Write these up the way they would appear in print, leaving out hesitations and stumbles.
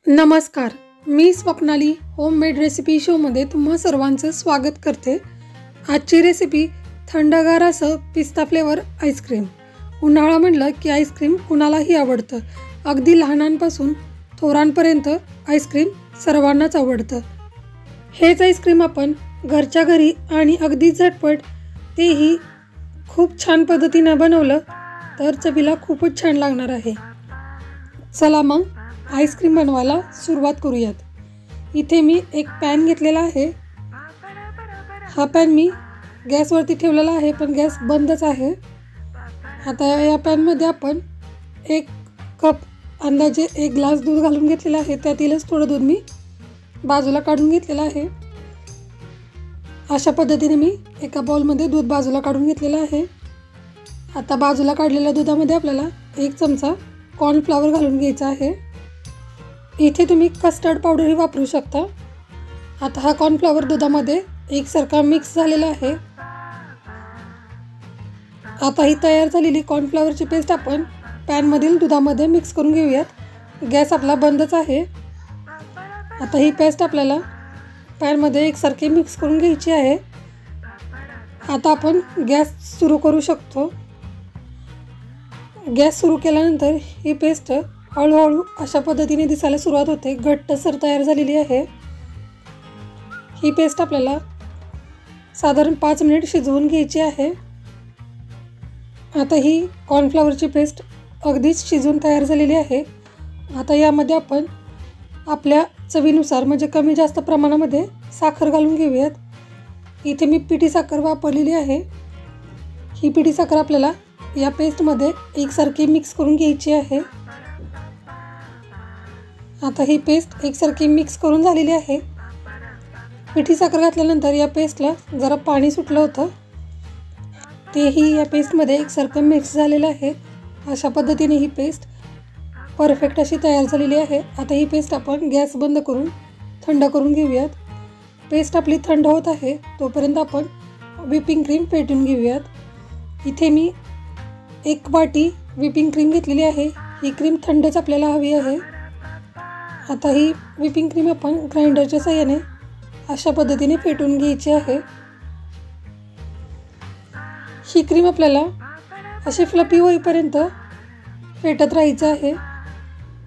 नमस्कार, मी Swapnali homemade recipe शोमध्ये तुम्हा सर्वांचं स्वागत करते। आजची रेसिपी थंडगार असं पिस्ता फ्लेवर आईस्क्रीम। उन्हाळा म्हटलं की आईस्क्रीम कुणालाही आवडतं, अगदी लहानांपासून थोरांपर्यंत आईस्क्रीम सर्वांनाच आवडतं। हेच आईस्क्रीम आपण घरच्या घरी आणि अगदी झटपट तेही खूप छान पद्धतीने बनवलं तर चवीला खूपच छान लागणार आहे। चला मग आईस्क्रीम बनवायला सुरुवात करूयात। इथे मी एक पॅन घेतलेला आहे। हा पॅन मी गॅसवरती ठेवलेला आहे, पण गॅस बंदच आहे। आता या पॅनमध्ये आपण 1 कप अंदाजे 1 ग्लास दूध घालून घेतलेला आहे। त्यातीलच थोडं दूध मी बाजूला काढून घेतलेलं आहे। अशा पद्धतीने मी एका बाउलमध्ये दूध बाजूला काढून घेतलेलं आहे। आता बाजूला काढलेल्या दुधामध्ये आपल्याला 1 चमचा कॉर्नफ्लॉवर घालून घ्यायचा आहे। इथे तुम्ही कस्टर्ड पावडरही वापरू शकता। आता हा कॉर्नफ्लॉवर दुधामध्ये एकसारखा मिक्स झालेला आहे। आता ही तयार झालेली कॉर्नफ्लॉवरची पेस्ट आपण पॅनमधील दुधामध्ये मिक्स करून घेऊयात। गॅस आपला बंदच आहे। आता ही पेस्ट आपल्याला पॅनमध्ये एकसारखी मिक्स करून घ्यायची आहे। आता आपण गॅस सुरू करू शकतो। गॅस सुरू केल्यानंतर ही पेस्ट हळूहळू अशा पद्धतीने दिसायला सुरुवात होते, घट्टसर तयार झालेली आहे। ही पेस्ट आपल्याला साधारण 5 मिनिट शिजवून घ्यायची आहे। आता ही कॉर्नफ्लॉवरची पेस्ट अगदीच शिजून तयार झालेली आहे। आता यामध्ये आपण आपल्या चवीनुसार म्हणजे कमी जास्त प्रमाणामध्ये साखर घालून घेऊयात। इथे मी पिठी साखर वापरलेली आहे। ही पिठी साखर आपल्याला या पेस्टमध्ये एकसारखी मिक्स करून घ्यायची आहे। आता ही पेस्ट एकसारखी मिक्स करून झालेली आहे। पिठी साखर घातल्यानंतर या पेस्टला जरा पाणी सुटलं होतं, तेही या पेस्टमध्ये एकसारखं मिक्स झालेलं आहे। अशा पद्धतीने ही पेस्ट परफेक्ट अशी तयार झालेली आहे। आता ही पेस्ट आपण गॅस बंद करून थंड करून घेऊयात। पेस्ट आपली थंड होत आहे तोपर्यंत आपण व्हिपिंग क्रीम फेटून घेऊयात। इथे मी 1 वाटी व्हिपिंग क्रीम घेतलेली आहे। ही क्रीम थंडच आपल्याला हवी आहे। आता ही व्हिपिंग क्रीम आपण ग्राइंडरच्या साहाय्याने अशा पद्धतीने फेटून घ्यायची आहे। ही क्रीम आपल्याला अशी फ्लफी होईपर्यंत फेटत राहायचं आहे।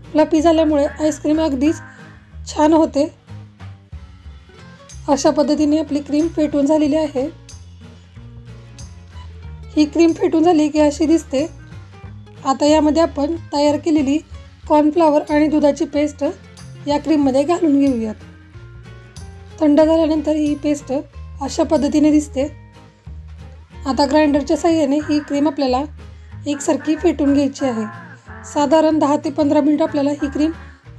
फ्लफी झाल्यामुळे आईस्क्रीम अगदीच छान होते। अशा पद्धतीने आपली क्रीम फेटून झालेली आहे। ही क्रीम फेटून झाली की अशी दिसते। आता यामध्ये आपण तयार केलेली कॉर्नफ्लॉवर आणि दुधाची पेस्ट या क्रीममध्ये घालून घेऊयात। थंड झाल्यानंतर ही पेस्ट अशा पद्धतीने दिसते। आता ग्राइंडरच्या साहाय्याने ही क्रीम आपल्याला एकसारखी फेटून घ्यायची आहे। साधारण 10 ते 15 मिनिट आपल्याला ही क्रीम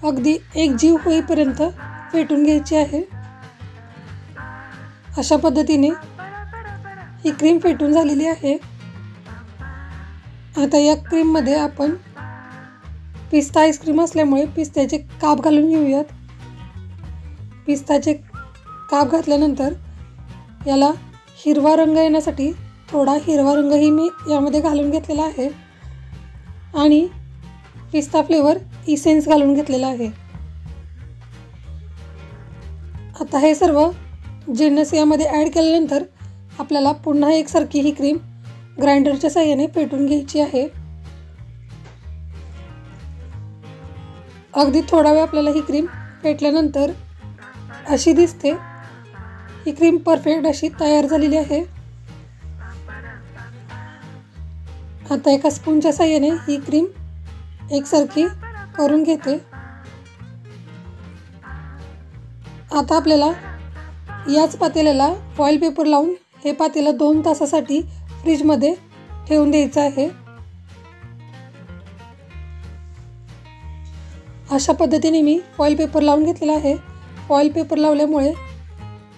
अगदी एकजीव होईपर्यंत फेटून घ्यायची आहे। अशा पद्धतीने ही क्रीम फेटून झालेली आहे। आता या क्रीममध्ये आपण पिस्ता आईस्क्रीम असल्यामुळे पिस्त्याचे काप घालून घेऊयात। पिस्ताचे काप घातल्यानंतर याला हिरवा रंग येण्यासाठी थोडा हिरवा रंगही मी यामध्ये घालून घेतलेला आहे आणि पिस्ता फ्लेवर इसेन्स घालून घेतलेला आहे। आता हे सर्व जिन्नस यामध्ये ॲड केल्यानंतर आपल्याला पुन्हा एकसारखी ही क्रीम ग्राइंडरच्या साहाय्याने फेटून घ्यायची आहे। अगदी थोडा वेळ आपल्याला ही क्रीम फेटल्यानंतर अशी दिसते। ही क्रीम परफेक्ट अशी तयार झालेली आहे। आता एका स्पूनच्या साहाय्याने ही क्रीम एकसारखी करून घेते। आता आपल्याला याच पातेल्याला फॉइल पेपर लावून हे पातेलं 2 तासासाठी फ्रीजमध्ये ठेवून द्यायचं आहे। अशा पद्धतीने मी फॉइल पेपर लावून घेतलेला आहे। फॉइल पेपर लावल्यामुळे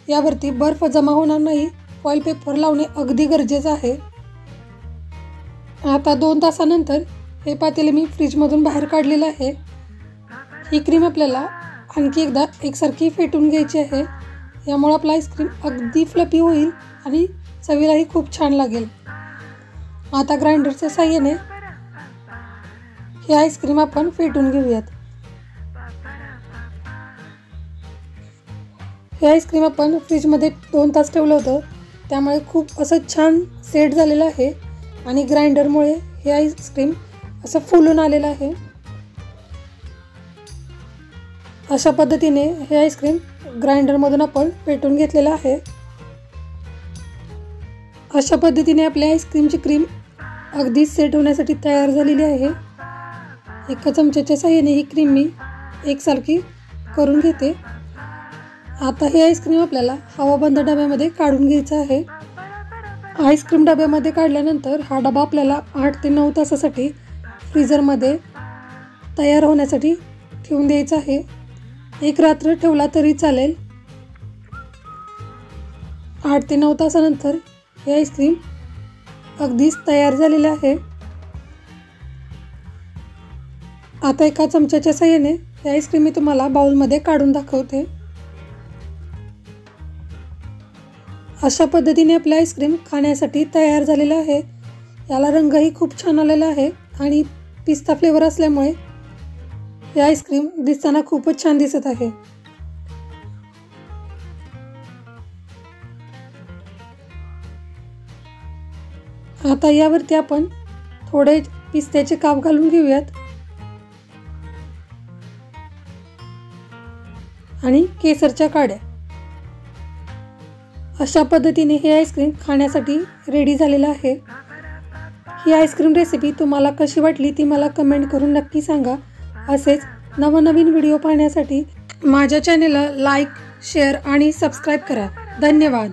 यावरती बर्फ जमा होणार नाही। फॉइल पेपर लावणे अगदी गरजेचं आहे। आता 2 तासानंतर हे पातेले मी फ्रीजमधून बाहेर काढलेलं आहे। ही क्रीम आपल्याला आणखी एकदा एकसारखी फेटून घ्यायची आहे। यामुळे आपला आईस्क्रीम अगदी फ्लफी होईल आणि चवीलाही खूप छान लागेल। आता ग्राइंडरच्या साहाय्याने ही आईस्क्रीम आपण फेटून घेऊयात। हे आईस्क्रीम आपण फ्रीजमध्ये 2 तास ठेवलं होतं, त्यामुळे खूप असं छान सेट झालेलं आहे आणि ग्राइंडरमुळे हे आईस्क्रीम असं फुलून आलेलं आहे। अशा पद्धतीने हे आईस्क्रीम ग्राइंडरमधून आपण पेटून घेतलेलं आहे। अशा पद्धतीने आपल्या आईस्क्रीमची क्रीम अगदी सेट होण्यासाठी तयार झालेली आहे। एका चमच्याच्या साहाय्याने ही क्रीम मी एकसारखी करून घेते। आता हे आईस्क्रीम आपल्याला हवाबंद डब्यामध्ये काढून घ्यायचं आहे। आईस्क्रीम डब्यामध्ये काढल्यानंतर हा डबा आपल्याला 8 ते 9 तासासाठी फ्रीजरमध्ये तयार होण्यासाठी ठेवून द्यायचा आहे। एक रात्र ठेवला तरी चालेल। 8 ते 9 तासानंतर हे आईस्क्रीम अगदीच तयार झालेलं आहे। आता एका चमच्याच्या साहाय्याने हे आईस्क्रीम मी तुम्हाला बाउलमध्ये काढून दाखवते। अशा पद्धतीने आपले आईस्क्रीम खाण्यासाठी तयार झालेलं आहे। याला रंगही खूप छान आलेला आहे आणि पिस्ता फ्लेवर असल्यामुळे हे आईस्क्रीम दिसताना खूपच छान दिसत आहे। आता यावरती आपण थोडे पिस्त्याचे काप घालून घेऊयात आणि केसरच्या काड्या। अशा पद्धतीने हे आईस्क्रीम खाण्यासाठी रेडी झालेलं आहे। ही आईस्क्रीम रेसिपी तुम्हाला कशी वाटली ती मला कमेंट करून नक्की सांगा। असेच नवनवीन व्हिडिओ पाहण्यासाठी माझ्या चॅनेलला लाईक, शेअर आणि सबस्क्राईब करा। धन्यवाद।